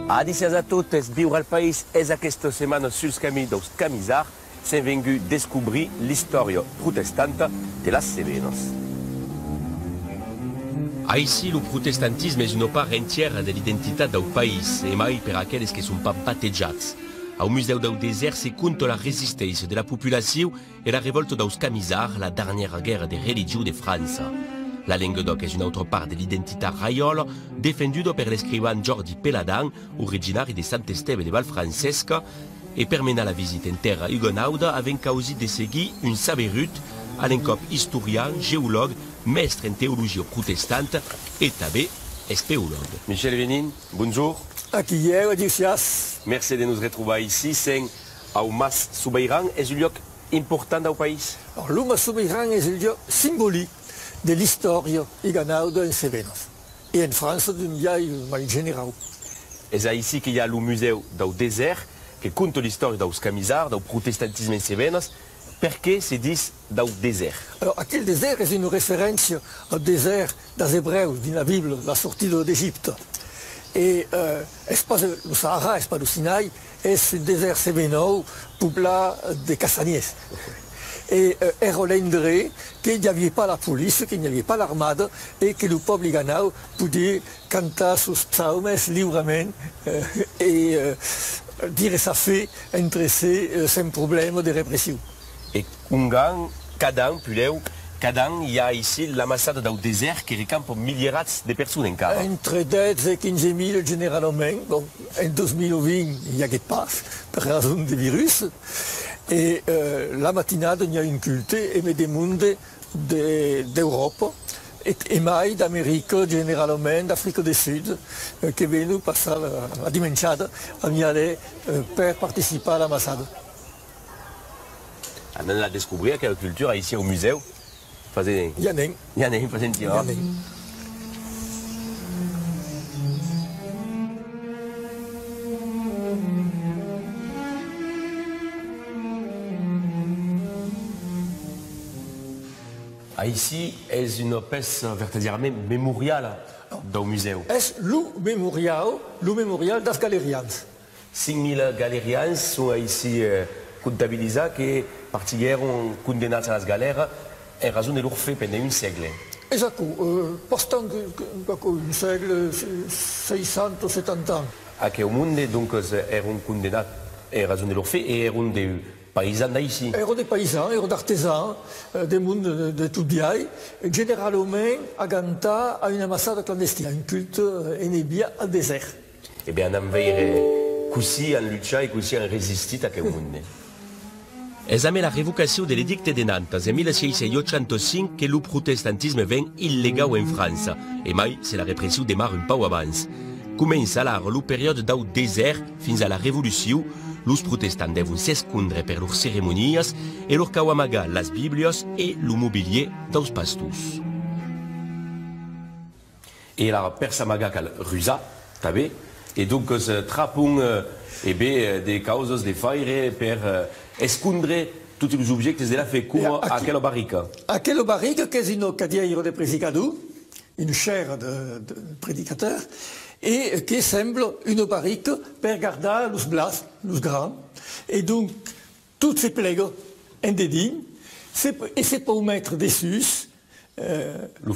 Adicias a totes, viure al país és aquesta setmana sus camins dels camisars s'han vengut descobrir l'història protestanta de les Cevenes. Ici, le protestantisme est une part entière de l'identité du pays, et mai per aquells que ne sont pas batejats. Au museu del désert se compte la résistance de la population et la révolte dels camisards, la dernière guerre de religion de France. La Languedoc est une autre part de l'identité raiole, défendue par l'escrivain Jordi Peladan, originaire de Sant-Esteve de Valfrancesc, et permet la visite en terre hugonaude avec aussi de seguir une saberut à l'encop historien, géologue, maître en théologie protestante et tabé espéologue. Michel Vénin, bonjour. Aquí hier, Odysseas. Merci de nous retrouver ici. C'est au Mas Subairan, est un lieu important au pays. Alors, le Mas Subairan est un lieu symbolique de l'histoire hugonaude en Cevenes. Et en France, il y a en général. Et c'est ici qu'il y a le musée du désert qui compte l'histoire des camisards, du protestantisme en Cevenes. Pourquoi se dit du désert? Alors, aquel désert est une référence au désert des Hébreux, dans la Bible, la sortie d'Égypte. Et le Sahara, l'espace du Sinaï, est un désert sévénal peuplé de Cassaniès. Et era l'endroit qu'il n'y avait pas la police, qu'il n'y avait pas l'armade, et que le peuple hugonau pouvait chanter sus psaumes librement et dire sa fait entre eux sans problème de répression. Et cada an, il y a ici l'ambassade du désert qui récampe milliers de personnes encore. Entre 10 et 15 000 généralement. Bon, en 2020, il n'y a pas, pour raison du virus. Et la matinade, il y a une culte et des mondes d'Europe et mai d'Amérique, généralement d'Afrique du Sud, qui viennent passer la dimanche à aller pour participer à l'ambassade. On a découvert quelle culture ici au musée. Il y en a un, faisait un tirage. Ici, est une pièce véritablement mémoriale du musée. C'est le mémorial des Galériens. 5000 Galériens sont ici comptabilisés qui partiraient condamnés à la galère en raison de leur fait pendant un siècle. Exact. Pendant un siècle, 670 ans. À quel monde, donc, étaient condamnés en raison de leur fait et étaient des paysans d'ici. Étaient des paysans, étaient des artisans, des mondes de tout bien, généralement à Ganta, à une ambassade clandestine, un culte enébia au désert. Eh bien, on va aussi en lutter et aussi en résister à quel monde. Es a la revocation de l'édicte de Nantes en 1685 que le protestantisme vient illégal en France, et mai c'est la répression démarre un peu avant. Commence alors la période du désert fins à la Révolution, les protestants devront s'escondre per leurs cérémonies et leur kawamaga las biblios et le mobilier des pastors. Et la persamaga cal rusa, tabé, et donc se trapon des causes de faire per escondre tous les objets de la fait comme à quelle barrique. À quelle barrique, qui est une cadière de prédicateur, une chaire de prédicateur, et qui semble une barrique pour garder les blas, les grains. Et donc, toutes ces plaies en dédigne, et c'est pour mettre dessus le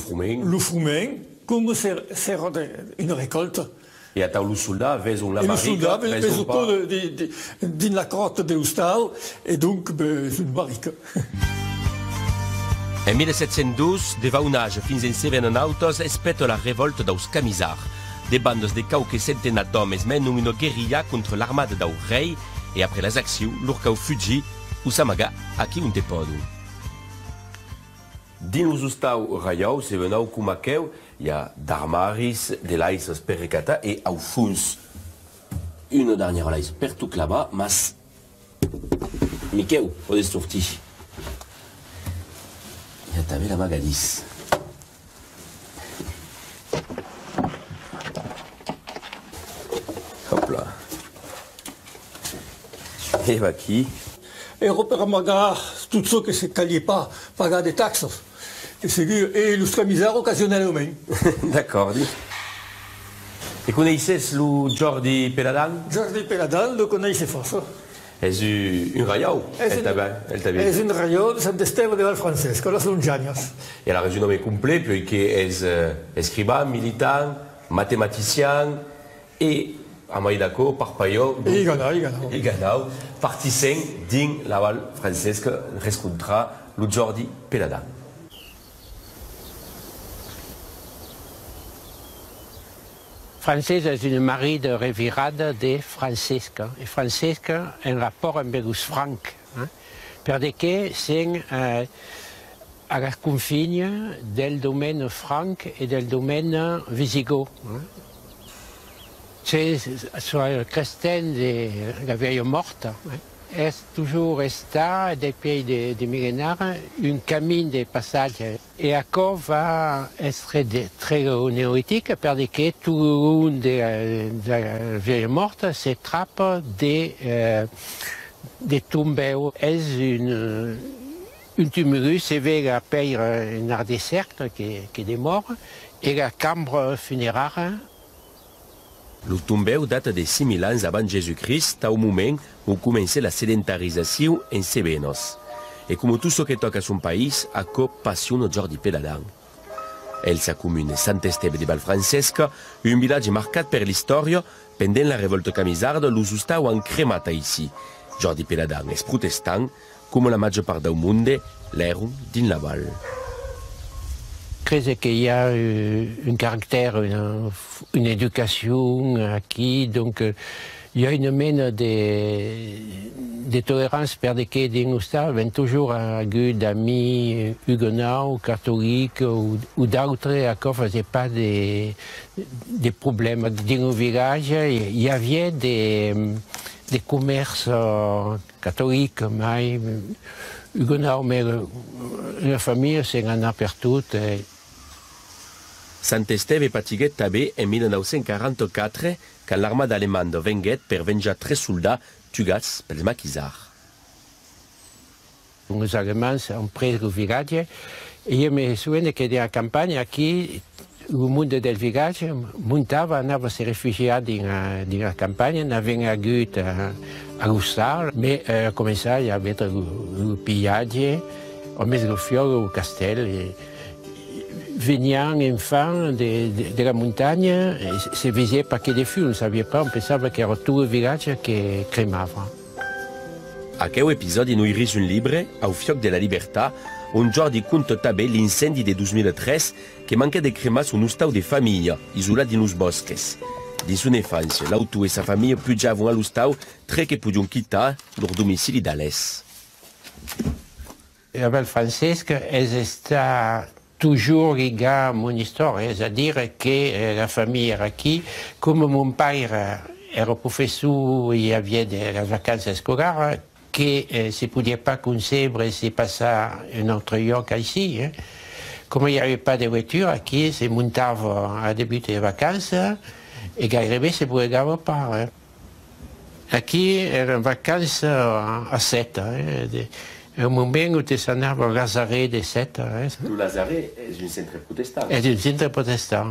frument, comme c'est une récolte. Et à le soldat, vaison la barrique. Le soldat, vaison pas dans la crotte de l'Oustal, et donc, c'est une barrique. En 1712, devant un âge fins en 7 espète la révolte dels camisards. Des bandes de quelques centenaires d'hommes mènent une guérilla contre l'armada del rei et après les actions, leur cau fugit ou s'amaga à qui on te pot. Dins los Ustau Raiau, se venau com aqueu, hi ha d'armaris, de laïs per recata et au fons une dernière laïs per tout là-bas, mas Miqueu, podeu sortir. Hi ha també la magadís. Hop là. Et va qui? Et on peut amagar tout ce qui ne calait pas, pagar des taxes. Et les camisards occasionnellement. D'accord. E coneixes lo Jordi Peladan? Jordi Peladan le coneix força. És un raiau, el també. És un raiau de Sant Esteve de Valfrancesc, a les Lonjanyes. Et alors, un nom complet, puisqu'il est écrivain, militant, mathématicien et, à Maïdako, parpaillot, I ganau. partisan dins la Val Francesca, rescontra le Jordi Peladan. Francesc és un mari de revirada de Francesca. I Francesca en rapport amb els francs, perquè són a la confina del domeni franc i del domeni visigot. Sur le crestin de la vieille morte, est toujours resté, depuis des millénaires, un chemin de passage. Et encore va être très néolithique, parce que tout le long de la vieille morte se trappe des tombeaux. C'est un tumulus, c'est la paille, un art de cercle qui est mort, et la cambre funéraire. Le tombeu date de 6.000 ans avant Jésus-Christ, au moment où commençait la sédentarisation en Cebenos. Et comme tout ce qui toque à son pays, a passion Jordi Peladan. Elle sa commune Sant Esteve de Valfrancesc, un village marqué par l'histoire, pendant la révolte camisarde, l'us estava en cremata ici. Jordi Peladan est protestant, comme la majeure part du monde, l'errent din la Val. Je crois qu'il y a un caractère, une éducation acquis, donc il y a une mène de tolérance parce que dans l'État, il y a toujours d'amis huguenots, catholiques ou d'autres qui ne faisaient pas des problèmes. Dans le village, il y avait des commerces catholiques, mais huguenots, mais la famille s'en a partout. Sant Esteve patiguet també en 1944, quand l'armada alemande venguet per venjar 3 soldats tugats pels maquisards. Les Allemands ont pris le village et je me souviens que dans la campagne, ici, le monde del village montava, anava a se refugiar dans la campagne, n'avait hagut a gustar, mais començava a haver le pillatge, a més el fiol, el castell. Venien enfants de la montagne, se veia perquè de feu, on ne savia pas, on pensava que era tot el village que cremava. Aquell episodi no iris un llibre, Au fioc de la libertà, on Jordi conta també l'incendi de 2003 que manca de cremar son hostal de família, isolat dins els bosques. Dins una infància, l'autor i sa família pujaven a l'hostal tre que podiam quitar leur domicili d'Alès. La Valfrancesc és estar toujours lié à mon histoire, c'est-à-dire que la famille era aquí. Comme mon père era professeur, il y avait des vacances scolaires, que ne se pouvait pas concebre se passer un autre lloc ici. Comme il n'y avait pas de voiture, aquí se montava à début des vacances et gairebé se pouvait pas. Aquí eren vacances à 7. Au moment où tu s'en as au Lazaret de 7. Le Lazaret est un centre protestant. És un centre protestant.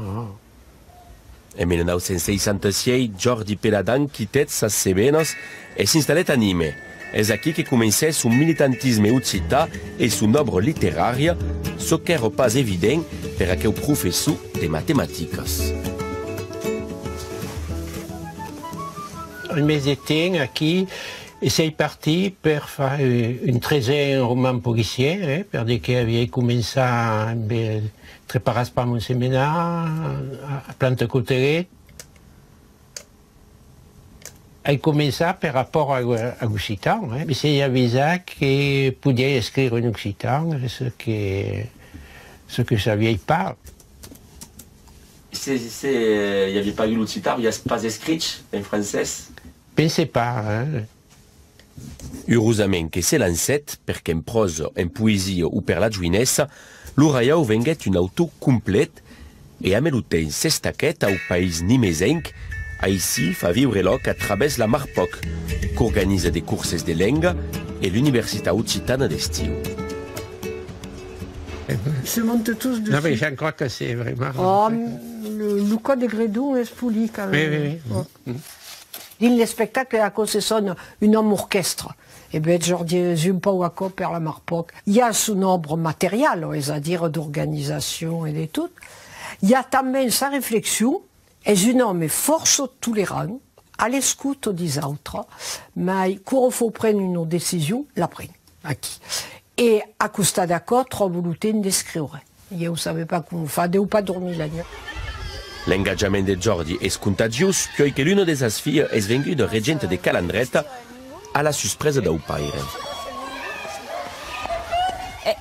En 1966, Jordi Peladan quittet ses Cebenos et s'instal·lèt a Nîmes. És aquí que començait son militantisme occità et son œuvre littéraire, ce qui n'era pas évident per aquell professeur de matemàtiques. En mes temps, aquí, essai parti per fer un 13è roman policier, perquè havia començat preparat per un seminar a Plantacotelet. He començat per rapport a l'occitan, s'he avisat que podia escriure en occitan, ce que je ne savais pas. Il n'y avait pas eu l'occitan, il n'y a pas écrit en français? Pense pas. Heureusament que se lancet, perquè en prosa, en poesia o per la joinessa, l'Uraiau venguet un autor complet e a meluten s'estaquet au país nimesenc, aici fa viure l'oc a través la Marpoc, qu'organisa des curses de lenga et l'Universitat Occitana d'estiu. Se montent tous dessus. Non, mais je crois que c'est vraiment... Oh, Luca de Gredou est poli quand même. Oui, oui, oui. Dans le spectacle, à cause de son un homme orchestre. Et bien, Jordi Zumpauaco per la Marpoc. Il y a son nombre matériel, c'est-à-dire d'organisation et de tout. Il y a també sa réflexion, és un homme força tolérant, à l'écoute des autres, mais quand il faut prendre une décision, la prenne. Aquí. Et à costat d'accord, trobo volonté d'escriure. Je ne savais pas comment faire, de pas dormir la nuit. L'engagement de Jordi est contagieux, puisque l'une de ses filles est venue de régente de Calandreta à la surprise d'Aupaire.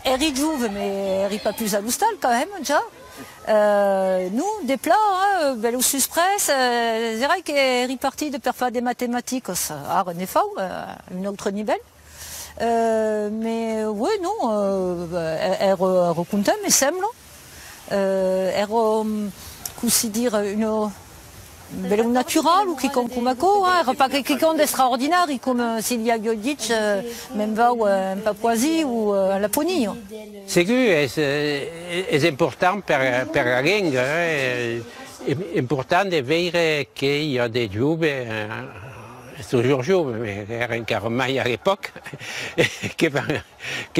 Elle est juve, mais elle n'est pas plus à l'hostal quand même, déjà. Nous, des plats, hein, au suspresse, c'est vrai qu'elle est partie de faire des mathématiques à René Fau, à un autre niveau. Mais oui, non, elle raconte, mais semble. Elle aussi dire une naturelle ou quiconque comme hein, pas quiconque d'extraordinaire comme Silvia Giodic, même va en Papouasie ou en Laponie. C'est que c'est important pour la langue. C'est important de voir qu'il y a des jeunes, toujours jeunes, mais encore mai à l'époque, qui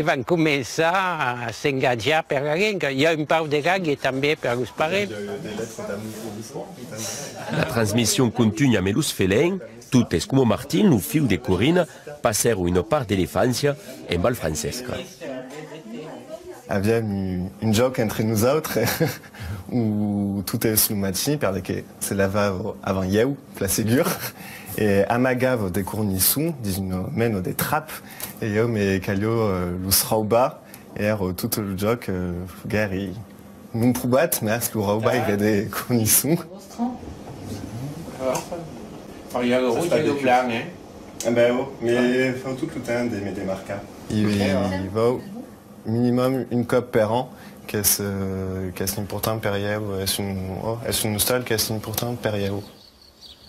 vont commencer à s'engager pour la langue. Il y a une part de langue et també pour les parents. La transmission continue à Melus Félin, tout est comme Martin, le fils de Corinne, passèrent une part de l'enfance en Val Francesca. Il y a une joke entre nous autres où tout est sous le match, parce que c'est la vave avant Yeu, la Ségur. Et Amagav des Cournissons, disons mène des trappes, et yo mais Calio l'usrauba, et tout le joke, Gary, nous proubat, mais à ce l'urauba il y a des Cournissons. Il y a le rouge et le blanc, hein. Ah ben oh, mais il faut tout le temps des marquas. Il va minimum une coupe par an, qu'est-ce important période, est-ce une nostalgie qu'est-ce important période.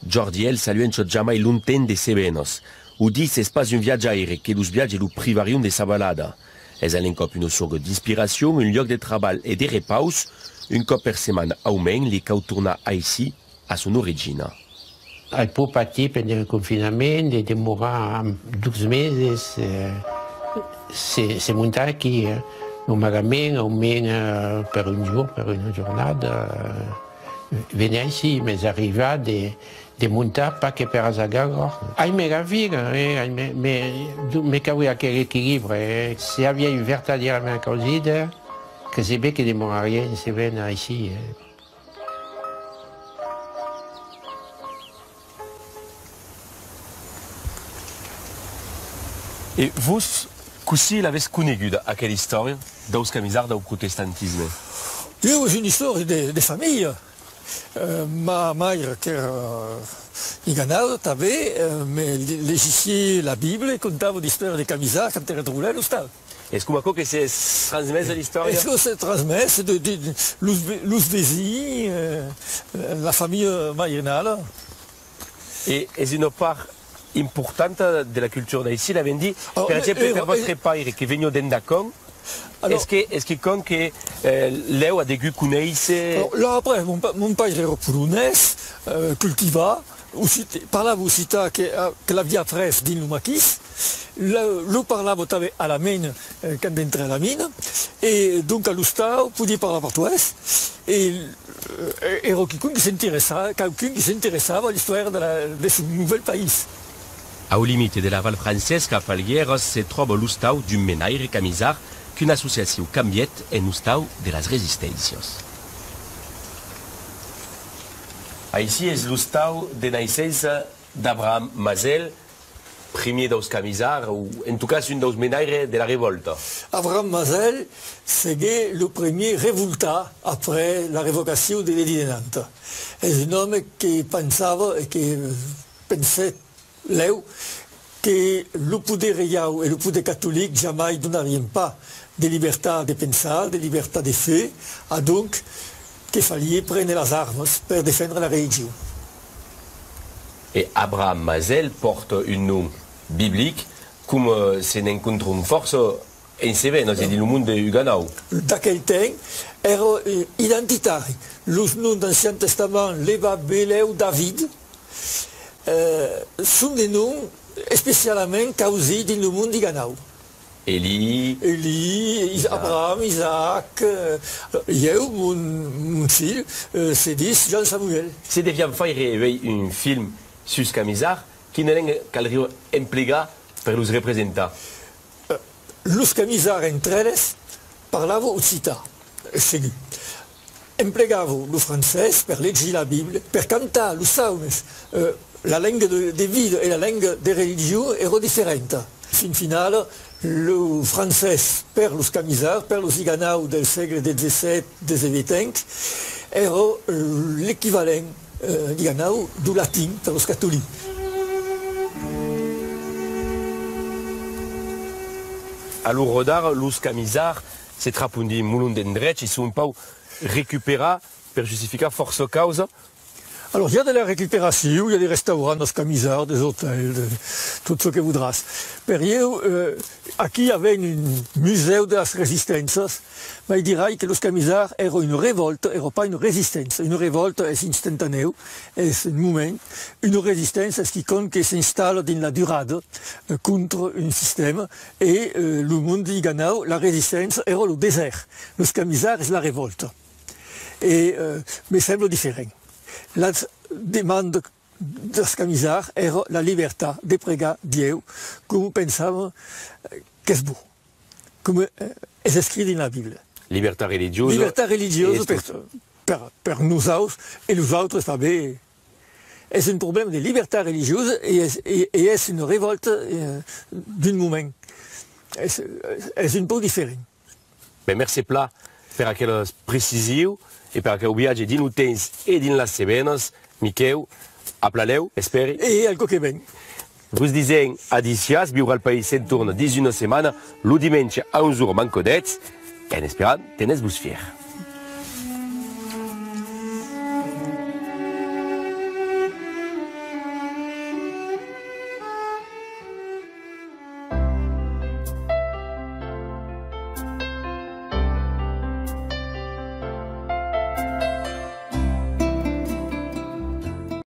Jordi el saluencho jamais lointain de Sebenos, où dit c'est pas un viaggiaire que los viaggi lu privarium de sa balada. Es un cop une sorte d'inspiration, un lieu de travail et de repos, une cop per semaine au moins, les cau tourna ici à son origine. Elle peut partir pendant le confinement, de demorer 12 meses. C'est monter qui, au magasin, au moins per un jour, per une journée, venir ici, mais arriver de monter pas que per Azagagor. Ai meraviglia, mais qu'il y a quel équilibre. Si il y a une véritable causide, que c'est bien que de mon rien se vienne ici. Et vous, aussi, l'avez connu à quelle histoire dans le camisard, dans le protestantisme? J'ai une histoire de famille. Ma mère qui era iganada també, mais légissier la Bible et contava l'histoire des camisards quand elle trouvait l'hostal. Est-ce que c'est transmis l'histoire? Est-ce que c'est transmis de l'Ouzbézi, la famille maïrnale? Et est une part importante de la culture d'ici, l'avez dit, par exemple, per votre père qui est venu d'Endacon. Est-ce qu'il compte que Léo a des goûts connaissent? Là après, mon père era polonais, cultiva, parlava aussi que la via fraise din Lumaquis, lo parlava també à la mine quand entrait à la mine, et donc à l'Ustau podia parlar portuguès, et era quelqu'un qui s'intéressava à l'histoire de ce nouvel pays. Au limite de la Val Francesca a Falgueres se trouve l'Ustau du Menaire Camisard, qu'une association canviet en Ustau de las Resistencias. Ici est l'Ustau de naissance d'Abraham Mazel, premier dels camisards, ou en tout cas un dels menaires de la révolte. Abraham Mazel, c'était le premier révoltat après la révocation de l'édit de Nantes. C'est un homme qui pensait et qui pensait, Léo, que le pouvoir reial et le pouvoir catholique jamais donneraient pas de liberté de penser, de liberté de faire, et donc qu'il fallait prendre les armes pour défendre la religion. Et Abraham Mazel porte un nom biblique, comme c'est une force en Cevenos e din monde de Ganau. D'aquell temps era identitari. Los noms d'Ancien Testament, Leva, Beleu, David, són de noms especialment causés dins el món de Ganau. Eli, Abraham, Isaac, mon fill, se dis Jean Samuel. se deviam faire un film sus Camisar, quina lengua caldria emplegar per los representar? Los Camisar entre elles parlaven occità, segur. Emplegavo lo francès per legir la Bible, per cantar los salmes. La lengua de vida e la lengua de religió era differente. Fin final, lo francès per los Camisar, per los Iganau del segle XVII, XVIII, era l'equivalent d'Iganau du latin per los catòlics. A lo rodar, los Camisar se trapundi mulun d'endrets e son pau récupérer per justificar force causa. Alors, il y a de la récupération, il y a des restaurants, des camisards, des hôtels, tout ce que voudras. Perio, aquí il y avait un musée de las resistencias, mais il dirait que los camisards étaient une révolte, n'étaient pas une résistance. Une révolte est instantanée, est un moment. Une résistance est quiconque qui s'installe dans la durée contre un système. Et le monde de Ganau, la résistance era le désert. Los camisards, c'est la révolte. Et me semble différent. La demande des Camisards era la liberté de pregar Dieu, comme pensaven que és beau, comme és escrit dans la Bible. Libertà religiosa. Libertà religiosa per nosaltres, et nosaltres també. És un problème de liberté religieuse et és une révolte d'un moment. És un peu différent. Ben, merci pla per aquelles précisions e per aquel viatge dins el temps e dins les Cevenos. Miquel, aplaleu, esperi. E algo que ben. Vos disem adicias, viure al país se'n torna dins una setmana, lo diumenge a 11 h mancodets, en esperant, tenez-vos fier.